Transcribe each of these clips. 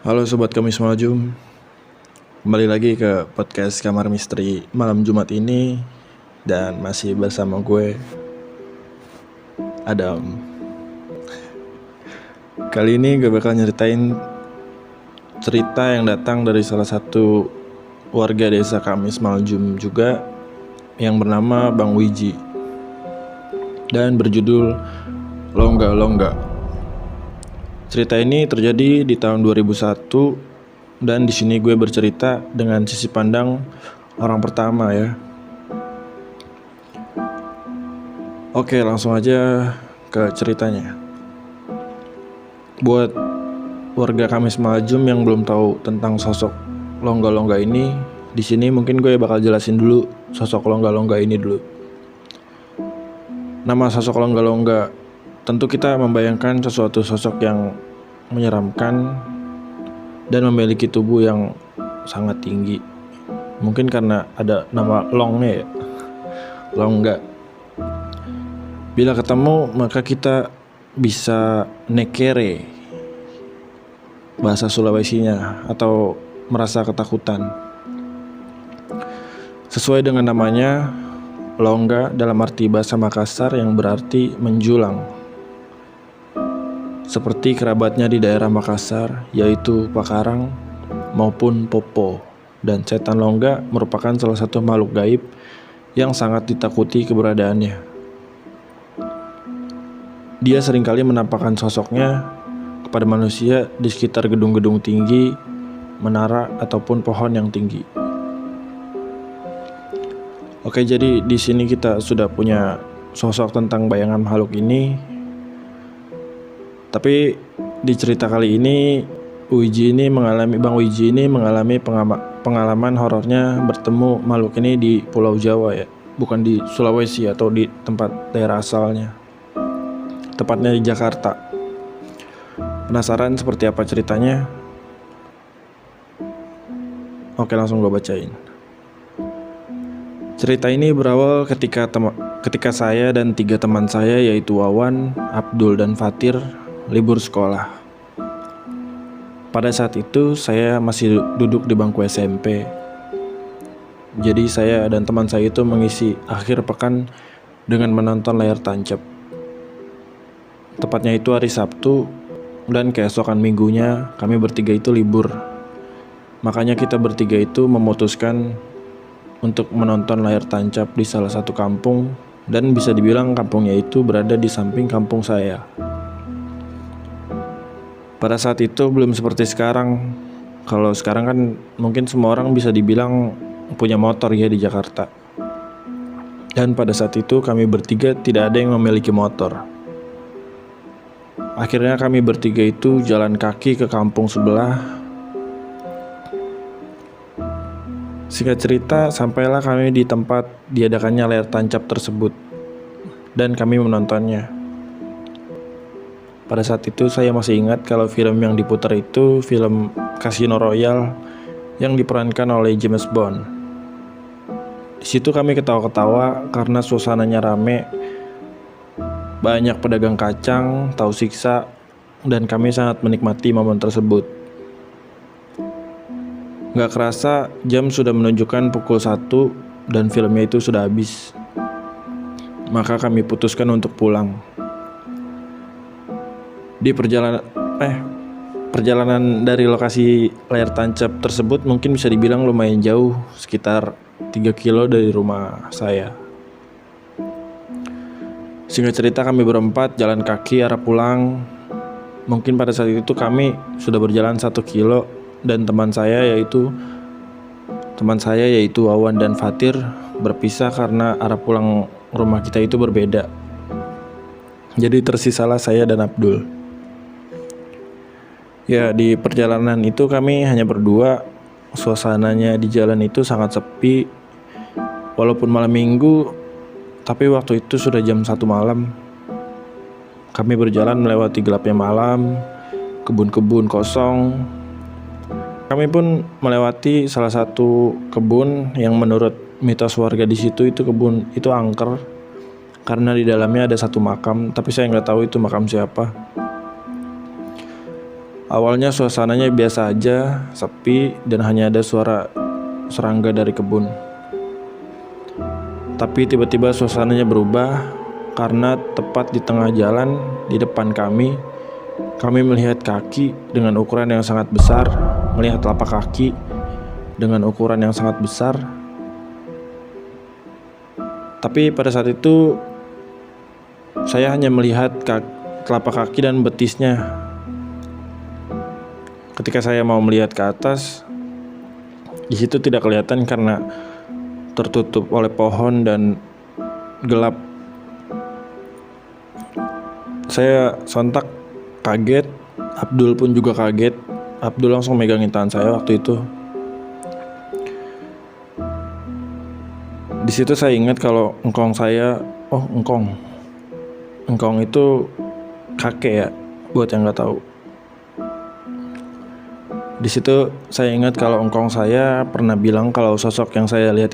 Halo Sobat Kamis Malajum, kembali lagi ke podcast Kamar Misteri malam Jumat ini. Dan masih bersama gue, Adam. Kali ini gue bakal nyeritain cerita yang datang dari salah satu warga desa Kamis Malajum juga, yang bernama Bang Wiji, dan berjudul Longga Longga. Cerita ini terjadi di tahun 2001, dan di sini gue bercerita dengan sisi pandang orang pertama ya. Oke, langsung aja ke ceritanya. Buat warga Kamis Malajum yang belum tahu tentang sosok Longga Longga ini, di sini mungkin gue bakal jelasin dulu sosok Longga Longga ini dulu. Nama sosok Longga Longga, tentu kita membayangkan sesuatu sosok yang menyeramkan dan memiliki tubuh yang sangat tinggi. Mungkin karena ada nama Longnya ya, Longga. Bila ketemu maka kita bisa nekere, bahasa Sulawesinya, atau merasa ketakutan. Sesuai dengan namanya, Longga dalam arti bahasa Makassar yang berarti menjulang, seperti kerabatnya di daerah Makassar, yaitu Pakarang maupun Popo. Dan setan Longga merupakan salah satu makhluk gaib yang sangat ditakuti keberadaannya. Dia seringkali menampakkan sosoknya kepada manusia di sekitar gedung-gedung tinggi, menara, ataupun pohon yang tinggi. Oke, jadi di sini kita sudah punya sosok tentang bayangan makhluk ini. Tapi di cerita kali ini, Bang Wiji ini mengalami pengalaman horornya bertemu makhluk ini di Pulau Jawa ya, bukan di Sulawesi atau di tempat daerah asalnya, tepatnya di Jakarta. Penasaran seperti apa ceritanya? Oke, langsung gue bacain. Cerita ini berawal ketika saya dan 3 teman saya, yaitu Wawan, Abdul, dan Fatir, libur sekolah. Pada saat itu saya masih duduk di bangku SMP. Jadi saya dan teman saya itu mengisi akhir pekan dengan menonton layar tancap. Tepatnya itu hari Sabtu, dan keesokan minggunya kami bertiga itu libur. Makanya kita bertiga itu memutuskan untuk menonton layar tancap di salah satu kampung, dan bisa dibilang kampungnya itu berada di samping kampung saya. Pada saat itu belum seperti sekarang. Kalau sekarang kan mungkin semua orang bisa dibilang punya motor ya di Jakarta. Dan pada saat itu kami bertiga tidak ada yang memiliki motor. Akhirnya kami bertiga itu jalan kaki ke kampung sebelah. Singkat cerita, sampailah kami di tempat diadakannya layar tancap tersebut, dan kami menontonnya. Pada saat itu saya masih ingat kalau film yang diputar itu film Casino Royale yang diperankan oleh James Bond. Di situ kami ketawa-ketawa karena suasananya rame, banyak pedagang kacang, tahu siksa, dan kami sangat menikmati momen tersebut. Gak kerasa jam sudah menunjukkan pukul 1 dan filmnya itu sudah habis. Maka kami putuskan untuk pulang. Di perjalanan dari lokasi layar tancap tersebut mungkin bisa dibilang lumayan jauh, sekitar 3 kilo dari rumah saya. Singkat cerita, kami berempat jalan kaki arah pulang. Mungkin pada saat itu kami sudah berjalan 1 kilo, dan teman saya yaitu Wawan dan Fatir berpisah karena arah pulang rumah kita itu berbeda. Jadi tersisalah saya dan Abdul. Ya, di perjalanan itu kami hanya berdua. Suasananya di jalan itu sangat sepi. Walaupun malam minggu, tapi waktu itu sudah jam 1 malam. Kami berjalan melewati gelapnya malam, kebun-kebun kosong. Kami pun melewati salah satu kebun yang menurut mitos warga di situ itu kebun itu angker karena di dalamnya ada satu makam, tapi saya nggak tahu itu makam siapa. Awalnya suasananya biasa aja, sepi dan hanya ada suara serangga dari kebun. Tapi tiba-tiba suasananya berubah karena tepat di tengah jalan di depan kami melihat kaki dengan ukuran yang sangat besar, melihat telapak kaki dengan ukuran yang sangat besar. Tapi pada saat itu saya hanya melihat telapak kaki dan betisnya. Ketika saya mau melihat ke atas, di situ tidak kelihatan karena tertutup oleh pohon dan gelap. Saya sontak kaget, Abdul pun juga kaget. Abdul langsung megangin tangan saya waktu itu. Di situ saya ingat kalau engkong itu kakek ya, buat yang nggak tahu. Di situ saya ingat kalau engkong saya pernah bilang kalau sosok yang saya lihat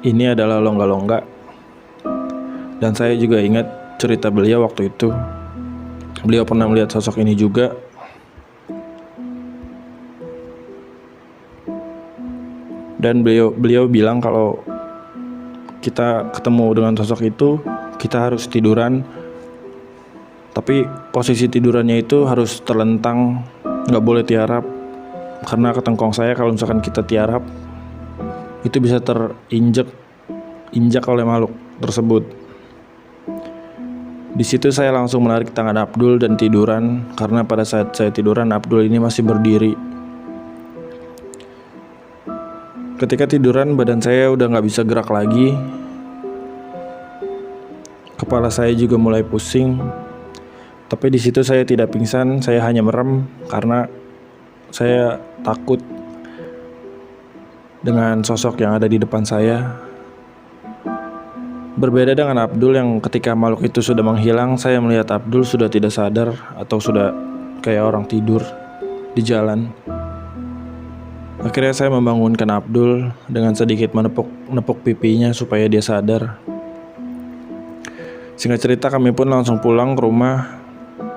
ini adalah Longga-Longga. Dan saya juga ingat cerita beliau waktu itu. Beliau pernah melihat sosok ini juga. Dan beliau bilang kalau kita ketemu dengan sosok itu, kita harus tiduran. Tapi posisi tidurannya itu harus terlentang, nggak boleh tiarap. Karena ketengkong saya kalau misalkan kita tiarap, itu bisa terinjak oleh makhluk tersebut. Di situ saya langsung menarik tangan Abdul dan tiduran, karena pada saat saya tiduran Abdul ini masih berdiri. Ketika tiduran badan saya udah nggak bisa gerak lagi. Kepala saya juga mulai pusing. Tapi di situ saya tidak pingsan, saya hanya merem karena saya takut dengan sosok yang ada di depan saya. Berbeda dengan Abdul yang ketika makhluk itu sudah menghilang, saya melihat Abdul sudah tidak sadar atau sudah kayak orang tidur di jalan. Akhirnya saya membangunkan Abdul dengan sedikit menepuk pipinya supaya dia sadar. Singkat cerita kami pun langsung pulang ke rumah.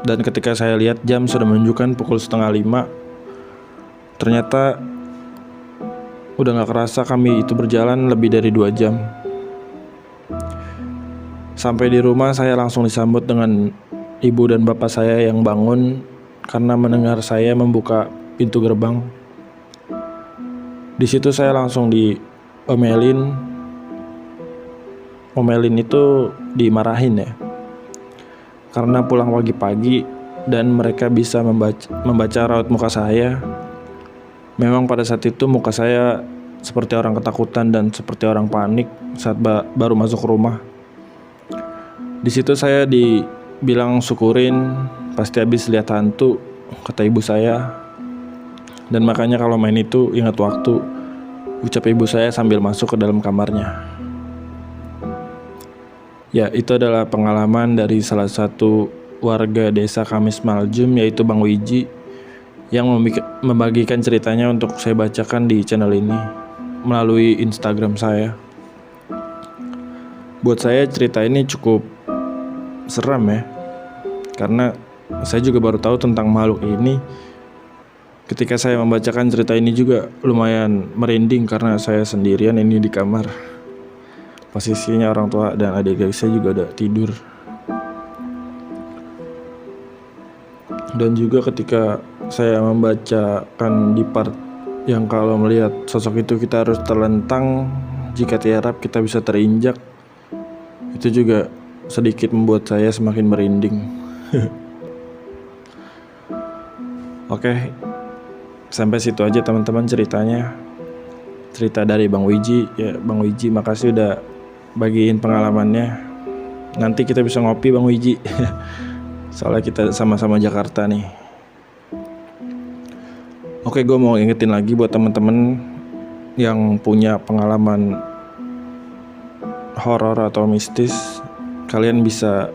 Dan ketika saya lihat jam sudah menunjukkan pukul 4:30. Ternyata udah gak kerasa kami itu berjalan lebih dari 2 jam. Sampai di rumah saya langsung disambut dengan ibu dan bapak saya yang bangun karena mendengar saya membuka pintu gerbang. Di situ saya langsung diomelin. Omelin itu dimarahin ya. Karena pulang pagi-pagi dan mereka bisa membaca raut muka saya. Memang pada saat itu muka saya seperti orang ketakutan dan seperti orang panik saat baru masuk rumah. Di situ saya dibilang syukurin, pasti habis lihat hantu, kata ibu saya. Dan makanya kalau main itu ingat waktu, ucap ibu saya sambil masuk ke dalam kamarnya. Ya, itu adalah pengalaman dari salah satu warga desa Kamis Maljum, yaitu Bang Wiji, yang membagikan ceritanya untuk saya bacakan di channel ini melalui Instagram saya. Buat saya cerita ini cukup seram ya, karena saya juga baru tahu tentang makhluk ini. Ketika saya membacakan cerita ini juga lumayan merinding karena saya sendirian ini di kamar. Posisinya orang tua dan adik saya juga udah tidur. Dan juga ketika saya membacakan di part yang kalau melihat sosok itu kita harus terlentang, jika tiarap kita bisa terinjak, itu juga sedikit membuat saya semakin merinding. Oke, sampai situ aja teman-teman ceritanya. Cerita dari Bang Wiji. Ya, Bang Wiji makasih udah bagiin pengalamannya. Nanti kita bisa ngopi Bang Wiji. Soalnya kita sama-sama Jakarta nih. Oke, gue mau ingetin lagi buat temen-temen yang punya pengalaman horor atau mistis, kalian bisa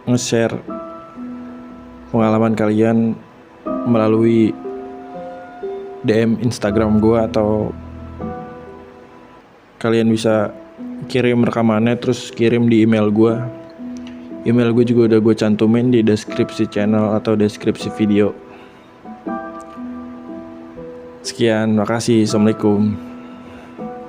nge-share pengalaman kalian melalui DM Instagram gue, atau kalian bisa kirim rekamannya terus kirim di email gue. Email gue juga udah gue cantumin di deskripsi channel atau deskripsi video. Sekian, makasih. Assalamualaikum.